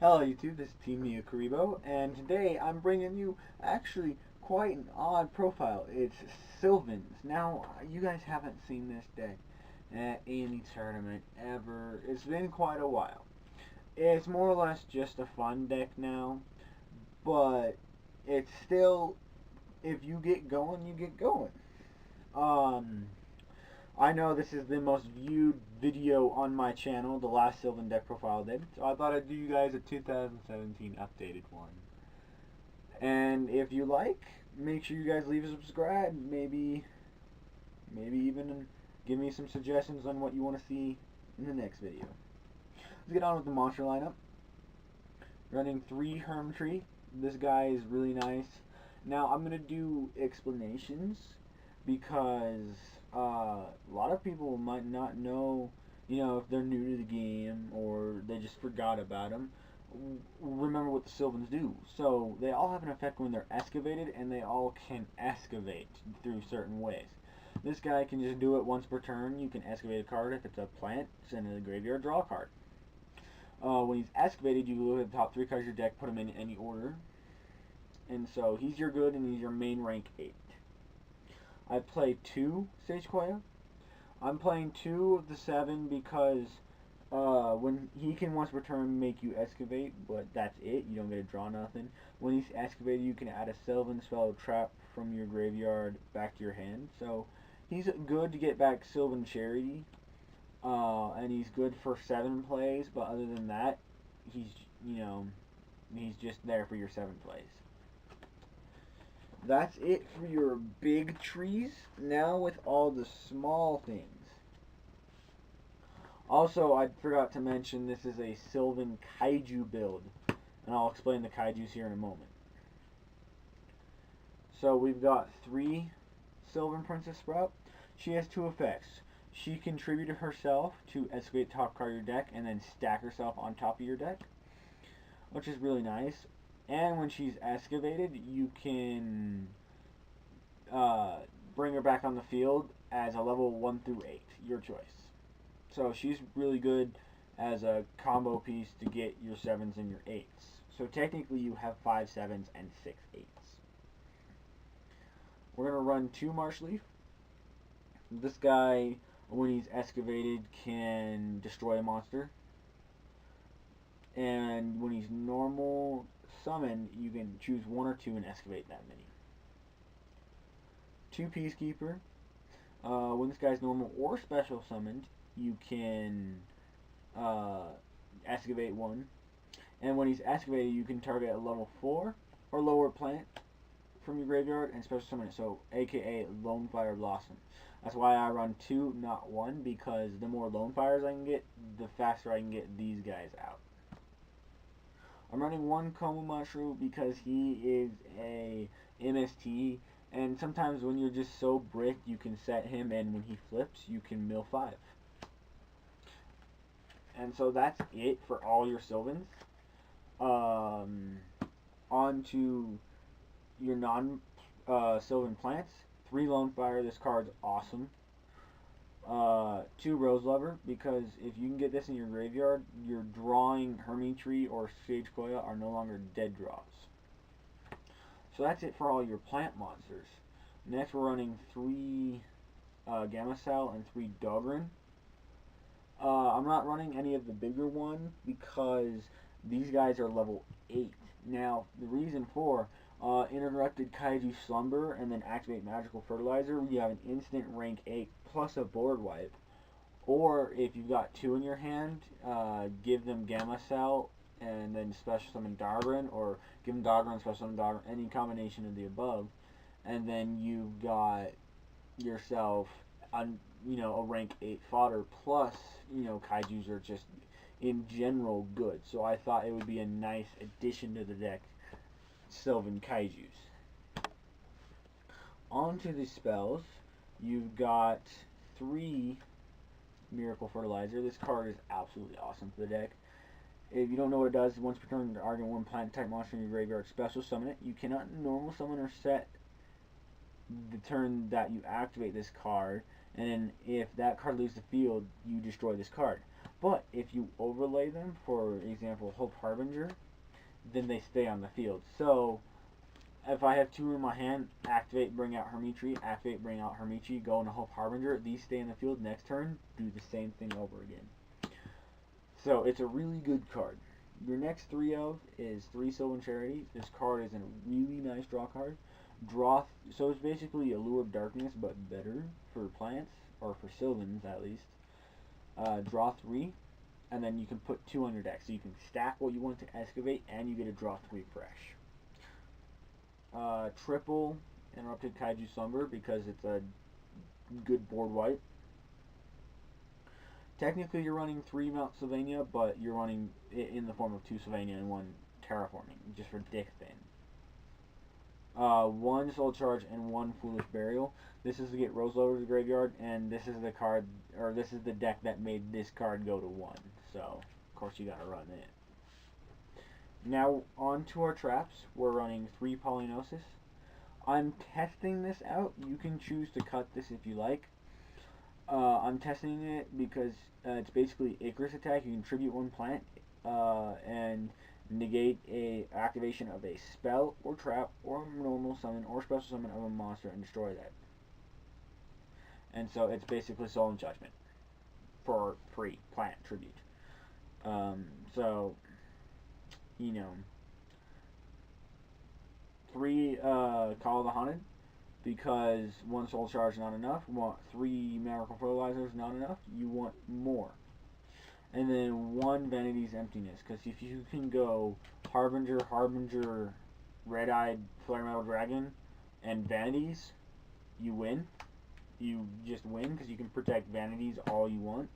Hello YouTube, this is Team Mia Karibo, and today I'm bringing you actually quite an odd profile. It's SYLVAN's. Now, you guys haven't seen this deck at any tournament ever. It's been quite a while. It's more or less just a fun deck now, but it's still, if you get going, you get going. Um, I know this is the most viewed video on my channel, the last SYLVAN deck profile did, so I thought I'd do you guys a 2017 updated one. And if you like, make sure you guys leave a subscribe, maybe even give me some suggestions on what you want to see in the next video. Let's get on with the monster lineup. Running 3 Hermtree. This guy is really nice. Now I'm going to do explanations because a lot of people might not know, if they're new to the game or they just forgot about them, remember what the SYLVANs do. So they all have an effect when they're excavated, and they all can excavate through certain ways. This guy can just do it once per turn. You can excavate a card. If it's a plant, send it to the graveyard, draw a card. When he's excavated, you look at the top 3 cards of your deck, put them in any order. And so he's your good, and he's your main rank 8. I play 2 Sage Koya. I'm playing 2 of the 7 because when he can once per turn make you excavate, but that's it. You don't get to draw nothing. When he's excavated, you can add a SYLVAN spell trap from your graveyard back to your hand. So he's good to get back SYLVAN Charity, and he's good for 7 plays. But other than that, he's just there for your 7 plays. That's it for your big trees. Now with all the small things. Also, I forgot to mention this is a SYLVAN KAIJU build, and I'll explain the KAIJUs here in a moment. So we've got 3 SYLVAN Princess Sprout. She has 2 effects. She contributed herself to excavate top card of your deck and then stack herself on top of your deck, which is really nice. And when she's excavated, you can bring her back on the field as a level 1 through 8, your choice. So she's really good as a combo piece to get your 7s and your 8s. So technically you have 5 7s and 6 8s. We're going to run 2 Marshleaf. This guy, when he's excavated, can destroy a monster. And when he's normal summoned, you can choose 1 or 2 and excavate that many. 2 Peacekeeper. When this guy's normal or special summoned, you can excavate 1. And when he's excavated, you can target a level 4 or lower plant from your graveyard and special summon it. So, aka Lone Fire Blossom. That's why I run 2, not 1, because the more Lone Fires I can get, the faster I can get these guys out. I'm running 1 Coma Mushroom because he is a MST, and sometimes when you're just so bricked, you can set him, and when he flips, you can mill 5. And so that's it for all your SYLVANs. On to your non-SYLVAN plants. 3 Lone Fire. This card's awesome. 2 Rose Lover, because if you can get this in your graveyard, your drawing Hermtree or Sage Koya are no longer dead draws. So that's it for all your plant monsters. Next we're running 3 Gamma Cell and 3 Dogrin. I'm not running any of the bigger ones because these guys are level 8. Now, the reason for interrupted Kaiju Slumber and then activate Magical Fertilizer, you have an instant rank 8 plus a board wipe. Or if you've got 2 in your hand, give them Gamma Cell and then special summon Dogrin, or give them Dogrin, special summon Dogrin, any combination of the above. And then you've got yourself a rank 8 fodder, plus Kaijus are just in general good. So I thought it would be a nice addition to the deck, SYLVAN Kaijus. On to the spells. You've got 3 Miracle Fertilizer. This card is absolutely awesome for the deck. If you don't know what it does, once per turn, target 1 plant type monster in your graveyard, special summon it. You cannot normal summon or set the turn that you activate this card, and then if that card leaves the field, you destroy this card. But if if you overlay them, for example, Hope Harbinger, then they stay on the field. So if I have 2 in my hand, activate, bring out Hermitri, activate, bring out Hermitri, go into Hope Harbinger, these stay in the field. Next turn, do the same thing over again. So it's a really good card. Your next 3 of is 3 Sylvan Charity. This card is a really nice draw card. So it's basically a Lure of Darkness, but better for plants, or for Sylvans at least. Draw 3, and then you can put 2 on your deck. So you can stack what you want to excavate, and you get to draw 3 fresh. Triple Interrupted Kaiju Slumber, because it's a good board wipe. Technically you're running 3 Mount Sylvania, but you're running it in the form of 2 Sylvania and 1 Terraforming, just for dick thin. 1 Soul Charge and 1 Foolish Burial. This is to get Rose Lover to the graveyard, and this is the card, or this is the deck that made this card go to 1. So of course you gotta run it. Now on to our traps. We're running 3 Polynosis. I'm testing this out. You can choose to cut this if you like. I'm testing it because it's basically Icarus attack. You can tribute 1 plant and negate a activation of a spell or trap or normal summon or special summon of a monster and destroy that. And so it's basically Solemn Judgment for free plant tribute. So you know, 3 Call of the Haunted, because 1 Soul Charge not enough. 3 Miracle Fertilizers not enough. You want more. And then 1 Vanity's Emptiness, because if you can go Harbinger, Red-Eyed Flare Metal Dragon, and Vanities, you win. You just win, because you can protect Vanities all you want.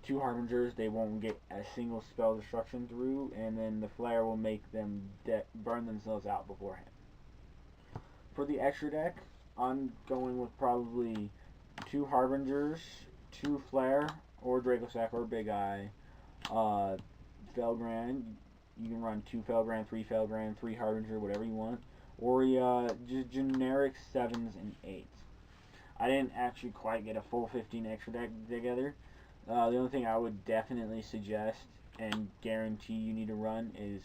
2 Harbingers, they won't get a single spell destruction through, and then the Flare will make them burn themselves out beforehand. For the extra deck, I'm going with probably 2 Harbingers, 2 Flare, or Dracosack, or Big Eye, Felgrand. You can run 2 Felgrand, 3 Felgrand, 3 Harbinger, whatever you want, or just generic 7s and 8s. I didn't actually quite get a full 15 extra deck together. The only thing I would definitely suggest and guarantee you need to run is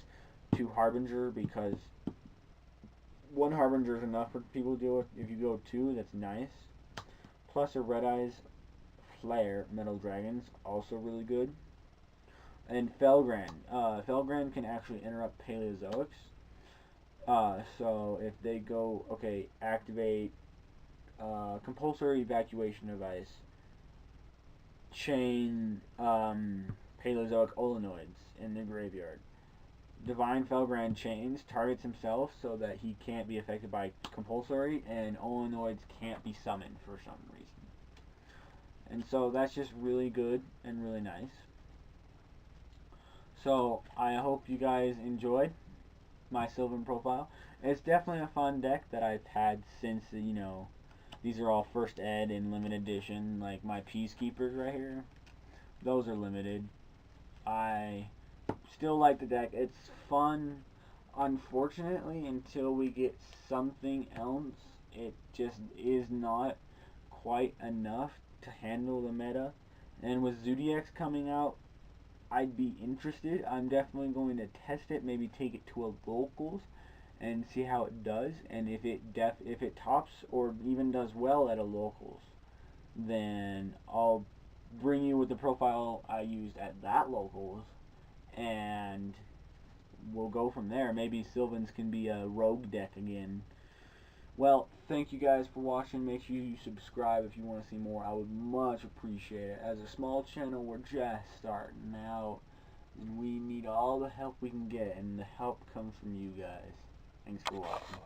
2 Harbinger, because 1 Harbinger is enough for people to deal with. If you go 2, that's nice. Plus a Red Eyes Flare Metal Dragons, also really good. And Felgrand. Felgrand can actually interrupt Paleozoics. So if they go, okay, activate Compulsory Evacuation Device, chain Paleozoic Olenoids in the graveyard. Divine Felgrand chains, targets himself so that he can't be affected by Compulsory, and Olenoids can't be summoned for some reason. And so that's just really good and really nice. So I hope you guys enjoyed my Sylvan profile. It's definitely a fun deck that I've had since, you know, these are all first ed and limited edition. Like my Peacekeepers right here, those are limited. I still like the deck. It's fun. Unfortunately, until we get something else, it just is not quite enough to handle the meta. And with Zodiacs coming out, I'd be interested. I'm definitely going to test it, maybe take it to a locals and see how it does, and if it tops or even does well at a locals, then I'll bring you with the profile I used at that locals, and we'll go from there. Maybe Sylvans can be a rogue deck again. Well, thank you guys for watching. Make sure you subscribe if you want to see more. I would much appreciate it. As a small channel, we're just starting out, and we need all the help we can get, and the help comes from you guys. Thanks for watching.